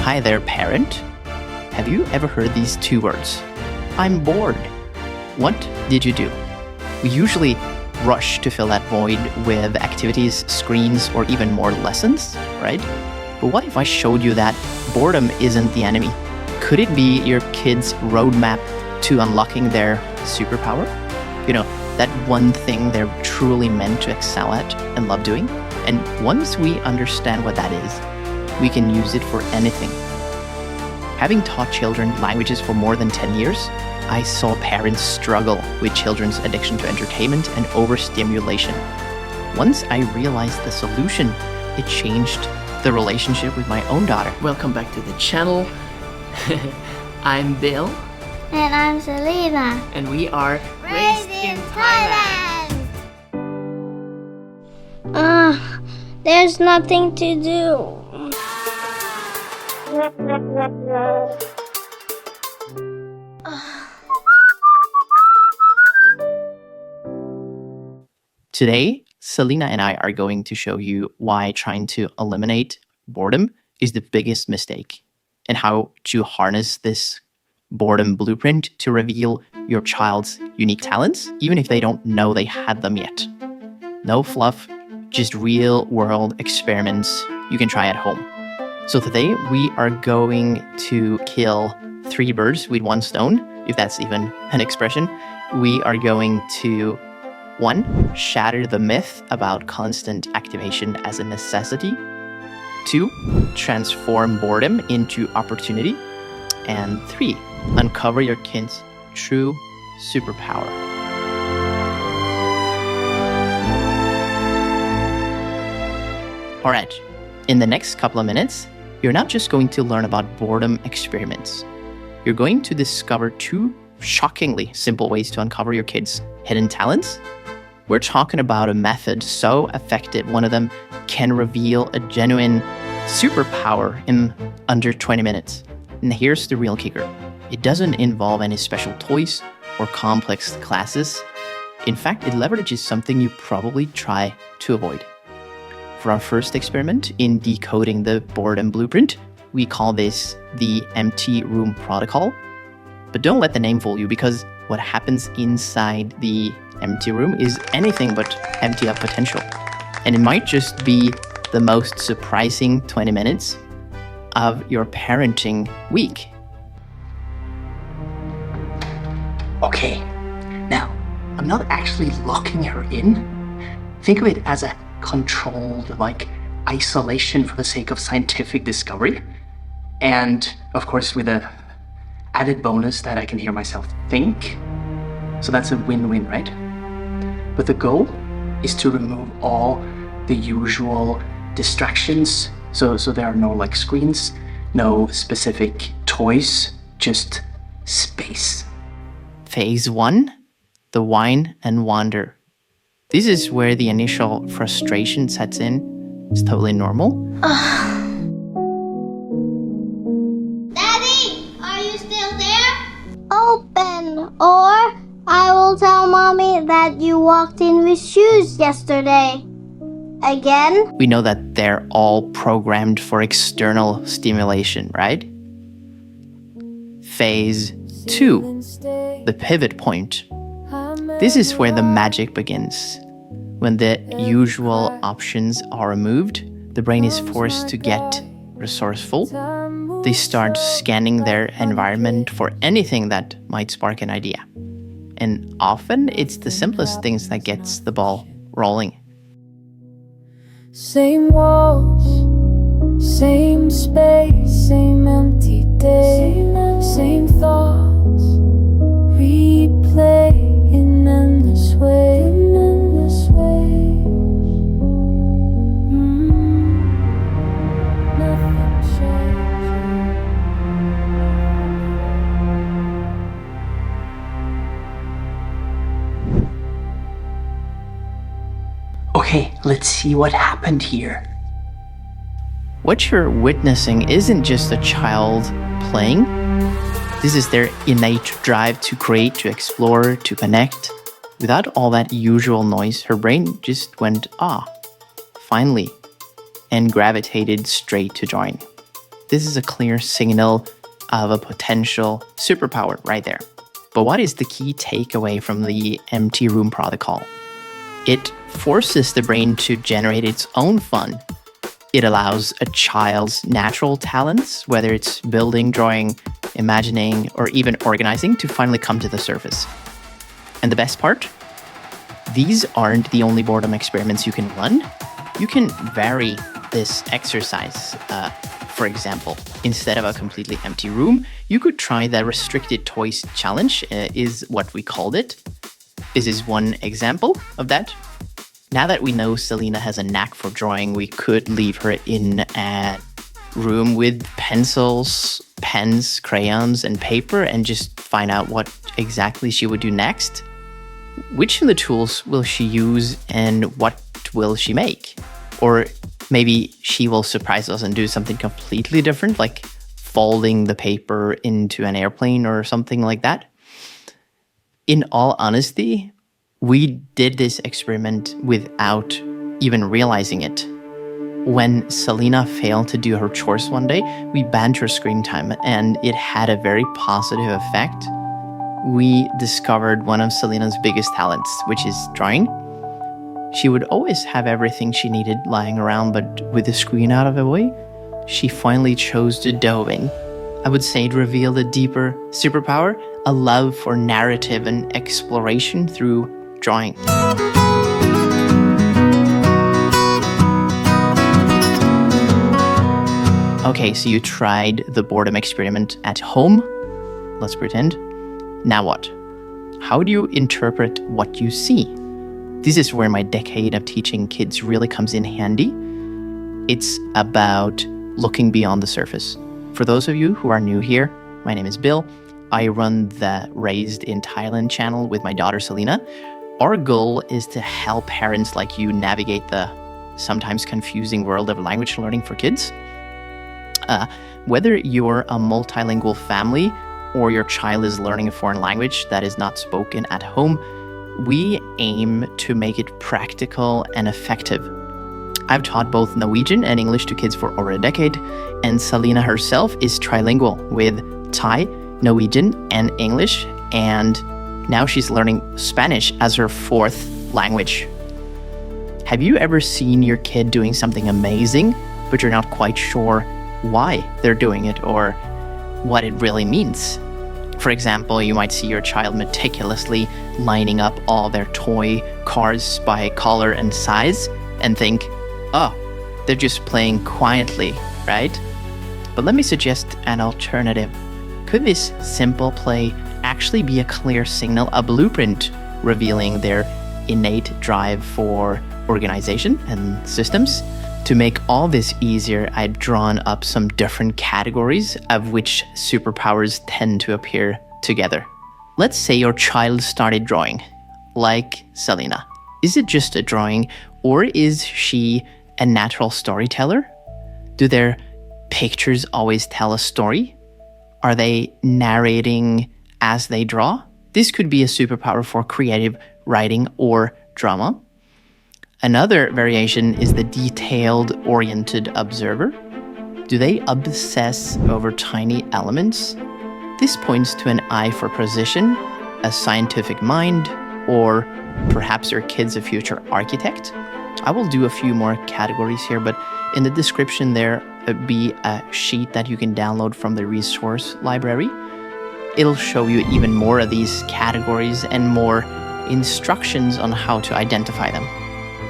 Hi there, parent. Have you ever heard these two words? I'm bored. What did you do? We usually rush to fill that void with activities, screens, or even more lessons, right? But what if I showed you that boredom isn't the enemy? Could it be your kid's roadmap to unlocking their superpower? You know, that one thing they're truly meant to excel at and love doing? And once we understand what that is, we can use it for anything. Having taught children languages for more than 10 years, I saw parents struggle with children's addiction to entertainment and overstimulation. Once I realized the solution, it changed the relationship with my own daughter. Welcome back to the channel. I'm Bill. And I'm Selena. And we are Raised in Thailand. There's nothing to do. Today, Selena and I are going to show you why trying to eliminate boredom is the biggest mistake and how to harness this boredom blueprint to reveal your child's unique talents, even if they don't know they had them yet. No fluff, just real-world experiments you can try at home. So today, we are going to kill 3 birds with 1 stone, if that's even an expression. We are going to 1. Shatter the myth about constant activation as a necessity. 2. Transform boredom into opportunity. And 3. Uncover your kid's true superpower. All right, in the next couple of minutes, you're not just going to learn about boredom experiments. You're going to discover 2 shockingly simple ways to uncover your kids' hidden talents. We're talking about a method so effective, one of them can reveal a genuine superpower in under 20 minutes. And here's the real kicker. It doesn't involve any special toys or complex classes. In fact, it leverages something you probably try to avoid. For our first experiment in decoding the boredom blueprint, we call this the empty room protocol. But don't let the name fool you, because what happens inside the empty room is anything but empty of potential. And it might just be the most surprising 20 minutes of your parenting week. Okay, now, I'm not actually locking her in. Think of it as a controlled, isolation for the sake of scientific discovery. And, of course, with a added bonus that I can hear myself think. So that's a win-win, right? But the goal is to remove all the usual distractions. So there are no screens, no specific toys, just space. Phase 1, the whine and wander. This is where the initial frustration sets in. It's totally normal. Daddy, are you still there? Open, or I will tell Mommy that you walked in with shoes yesterday. Again? We know that they're all programmed for external stimulation, right? Phase 2, the pivot point. This is where the magic begins. When the usual options are removed, the brain is forced to get resourceful. They start scanning their environment for anything that might spark an idea. And often it's the simplest things that gets the ball rolling. Same walls, same space, same empty day, same thoughts, replay in endless ways. Nothing changes. Okay, let's see what happened here. What you're witnessing isn't just a child playing. This is their innate drive to create, to explore, to connect. Without all that usual noise, her brain just went, finally, and gravitated straight to join. this is a clear signal of a potential superpower right there. But what is the key takeaway from the empty room protocol? It forces the brain to generate its own fun. It allows a child's natural talents, whether it's building, drawing, imagining, or even organizing, to finally come to the surface. And the best part? These aren't the only boredom experiments you can run. You can vary this exercise. For example, instead of a completely empty room, you could try the restricted toys challenge, is what we called it. This is one example of that. Now that we know Selina has a knack for drawing, we could leave her in a room with pencils, pens, crayons, and paper and just find out what exactly she would do next. Which of the tools will she use and what will she make? Or maybe she will surprise us and do something completely different, like folding the paper into an airplane or something like that. In all honesty, we did this experiment without even realizing it. When Selina failed to do her chores one day, we banned her screen time, and it had a very positive effect. We discovered one of Selina's biggest talents, which is drawing. She would always have everything she needed lying around, but with the screen out of the way, she finally chose to dove in. I would say it revealed a deeper superpower, a love for narrative and exploration through drawing. Okay, so you tried the boredom experiment at home. Let's pretend. Now what? How do you interpret what you see? This is where my decade of teaching kids really comes in handy. It's about looking beyond the surface. For those of you who are new here, my name is Bill. I run the Raised in Thailand channel with my daughter Selina. Our goal is to help parents like you navigate the sometimes confusing world of language learning for kids. Whether you're a multilingual family or your child is learning a foreign language that is not spoken at home, we aim to make it practical and effective. I've taught both Norwegian and English to kids for over a decade, and Selina herself is trilingual with Thai, Norwegian, and English, and now she's learning Spanish as her fourth language. Have you ever seen your kid doing something amazing, but you're not quite sure why they're doing it or what it really means? For example, you might see your child meticulously lining up all their toy cars by color and size and think, oh, they're just playing quietly, right? But let me suggest an alternative. Could this simple play actually be a clear signal, a blueprint revealing their innate drive for organization and systems? To make all this easier, I've drawn up some different categories of which superpowers tend to appear together. Let's say your child started drawing, like Selina. Is it just a drawing, or is she a natural storyteller? Do their pictures always tell a story? Are they narrating as they draw? This could be a superpower for creative writing or drama. Another variation is the detailed-oriented observer. Do they obsess over tiny elements? This points to an eye for precision, a scientific mind, or perhaps your kid's a future architect. I will do a few more categories here, but in the description there be a sheet that you can download from the resource library. It'll show you even more of these categories and more instructions on how to identify them.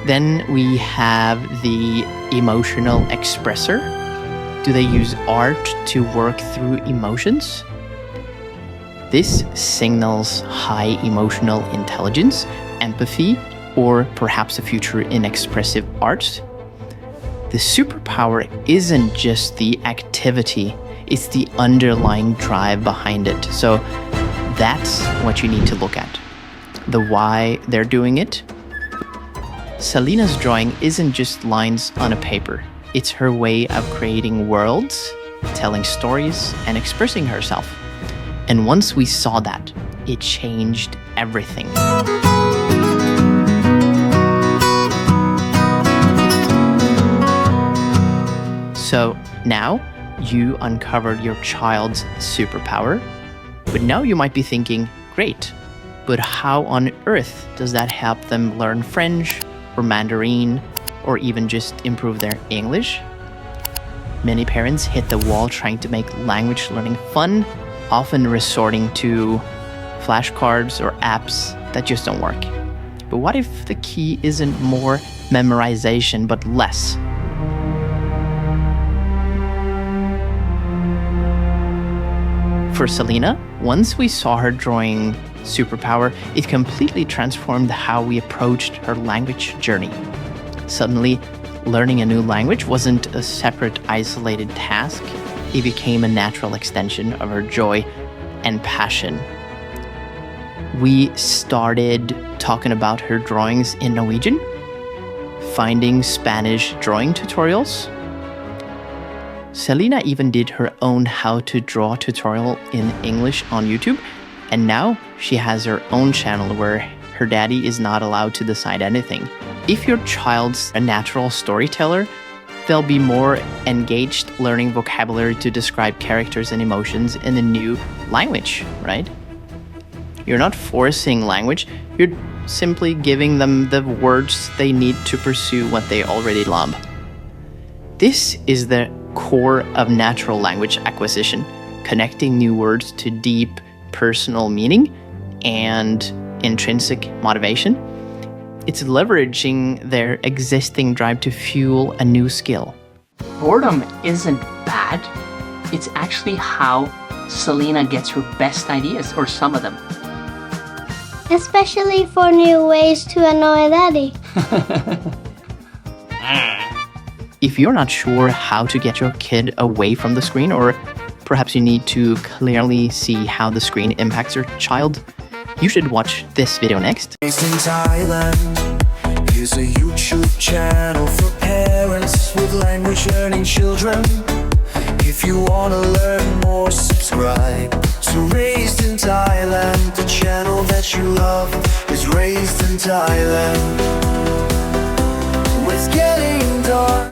Then we have the emotional expressor. Do they use art to work through emotions? This signals high emotional intelligence, empathy, or perhaps a future in expressive arts. The superpower isn't just the activity, it's the underlying drive behind it. So that's what you need to look at. The why they're doing it. Selina's drawing isn't just lines on a paper. It's her way of creating worlds, telling stories, and expressing herself. And once we saw that, it changed everything. So now you uncovered your child's superpower. But now you might be thinking, great, but how on earth does that help them learn French or Mandarin or even just improve their English? Many parents hit the wall trying to make language learning fun, often resorting to flashcards or apps that just don't work. But what if the key isn't more memorization but less? For Selena, once we saw her drawing Superpower, it completely transformed how we approached her language journey. Suddenly, learning a new language wasn't a separate, isolated task. It became a natural extension of her joy and passion. We started talking about her drawings in Norwegian, finding Spanish drawing tutorials. Selena even did her own how to draw tutorial in English on YouTube, and now she has her own channel where her daddy is not allowed to decide anything. If your child's a natural storyteller, they'll be more engaged learning vocabulary to describe characters and emotions in a new language, right? You're not forcing language, you're simply giving them the words they need to pursue what they already love. This is the core of natural language acquisition, connecting new words to deep personal meaning and intrinsic motivation. It's leveraging their existing drive to fuel a new skill. Boredom isn't bad. It's actually how Selena gets her best ideas, or some of them. Especially for new ways to annoy Daddy. If you're not sure how to get your kid away from the screen, or perhaps you need to clearly see how the screen impacts your child, you should watch this video next. Based in Thailand, here's a YouTube channel for parents with language learning children. If you wanna learn more, subscribe to Raised in Thailand. The channel that you love is Raised in Thailand. It's getting dark.